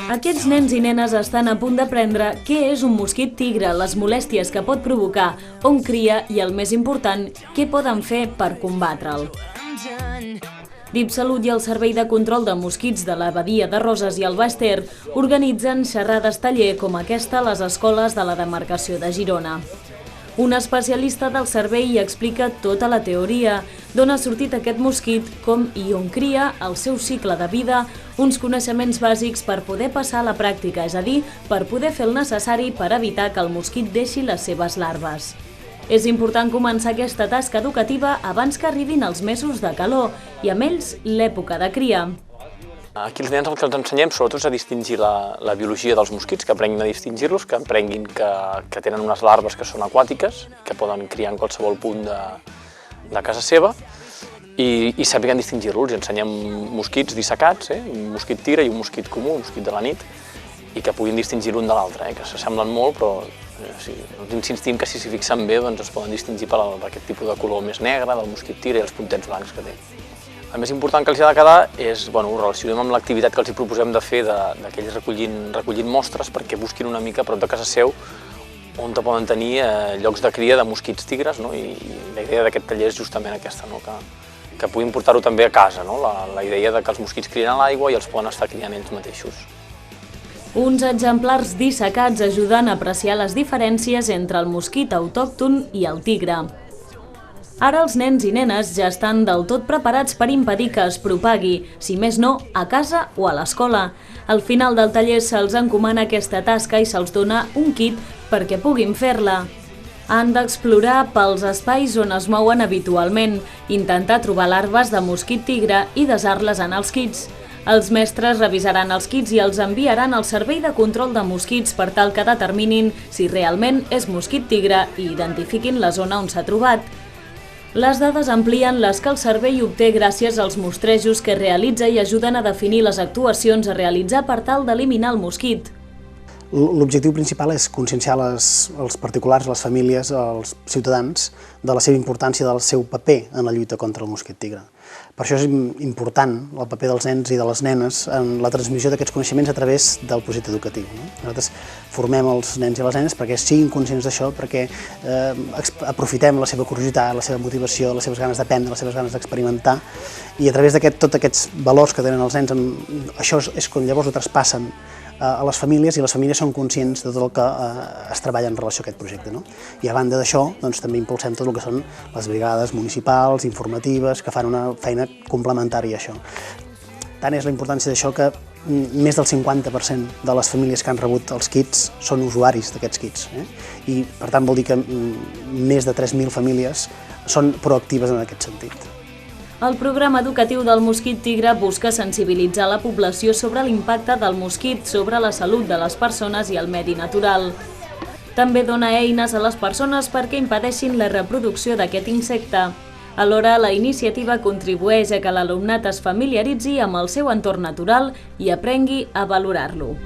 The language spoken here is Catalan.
Aquests nens i nenes estan a punt d'aprendre què és un mosquit tigre, les molèsties que pot provocar, on cria i, el més important, què poden fer per combatre'l. DIPSalut i el Servei de Control de Mosquits de la Badia de Roses i el Baix Ter organitzen xerrades taller com aquesta a les escoles de la demarcació de Girona. Un especialista del servei hi explica tota la teoria, d'on ha sortit aquest mosquit, com i on cria, el seu cicle de vida, uns coneixements bàsics per poder passar a la pràctica, és a dir, per poder fer el necessari per evitar que el mosquit deixi les seves larves. És important començar aquesta tasca educativa abans que arribin els mesos de calor i amb ells l'època de cria. Aquí els nens el que els ensenyem sobretot és a distingir la biologia dels mosquits, que aprenguin a distingir-los, que aprenguin que tenen unes larves que són aquàtiques, que poden criar en qualsevol punt de casa seva i sàpiguen distingir-los. Ensenyem mosquits dissecats, un mosquit tigre i un mosquit comú, un mosquit de la nit, i que puguin distingir l'un de l'altre, que s'assemblen molt, però insistim que si s'hi fixen bé es poden distingir per aquest tipus de color més negre del mosquit tigre i els puntets blancs que té. El més important que els ha de quedar és, ho relacionem amb l'activitat que els proposem de fer d'aquells recollint mostres perquè busquin una mica a prop de casa seu on poden tenir llocs de cria de mosquits tigres, i la idea d'aquest taller és justament aquesta, que puguin portar-ho també a casa, la idea que els mosquits crien a l'aigua i els poden estar criant ells mateixos. Uns exemplars dissecats ajuden a apreciar les diferències entre el mosquit autòcton i el tigre. Ara els nens i nenes ja estan del tot preparats per impedir que es propagui, si més no, a casa o a l'escola. Al final del taller se'ls encomana aquesta tasca i se'ls dona un kit perquè puguin fer-la. Han d'explorar pels espais on es mouen habitualment, intentar trobar larves de mosquit tigre i desar-les en els kits. Els mestres revisaran els kits i els enviaran al Servei de Control de Mosquits per tal que determinin si realment és mosquit tigre i identifiquin la zona on s'ha trobat. Les dades amplien les que el servei obté gràcies als mostrejos que realitza i ajuden a definir les actuacions a realitzar per tal d'eliminar el mosquit. L'objectiu principal és conscienciar els particulars, les famílies, els ciutadans, de la seva importància, del seu paper en la lluita contra el mosquit tigre. Per això és important el paper dels nens i de les nenes en la transmissió d'aquests coneixements a través del projecte educatiu. Nosaltres formem els nens i les nenes perquè siguin conscients d'això, perquè aprofitem la seva curiositat, la seva motivació, les seves ganes d'aprendre, les seves ganes d'experimentar, i a través de tots aquests valors que tenen els nens, això és quan llavors ho traspassen a les famílies i les famílies són conscients de tot el que es treballa en relació a aquest projecte. I a banda d'això també impulsem tot el que són les brigades municipals, informatives, que fan una feina complementària a això. Tant és la importància d'això que més del 50% de les famílies que han rebut els kits són usuaris d'aquests kits. I per tant vol dir que més de 3.000 famílies són proactives en aquest sentit. El programa educatiu del mosquit tigre busca sensibilitzar la població sobre l'impacte del mosquit sobre la salut de les persones i el medi natural. També dona eines a les persones perquè impedeixin la reproducció d'aquest insecte. Alhora, la iniciativa contribueix a que l'alumnat es familiaritzi amb el seu entorn natural i aprengui a valorar-lo.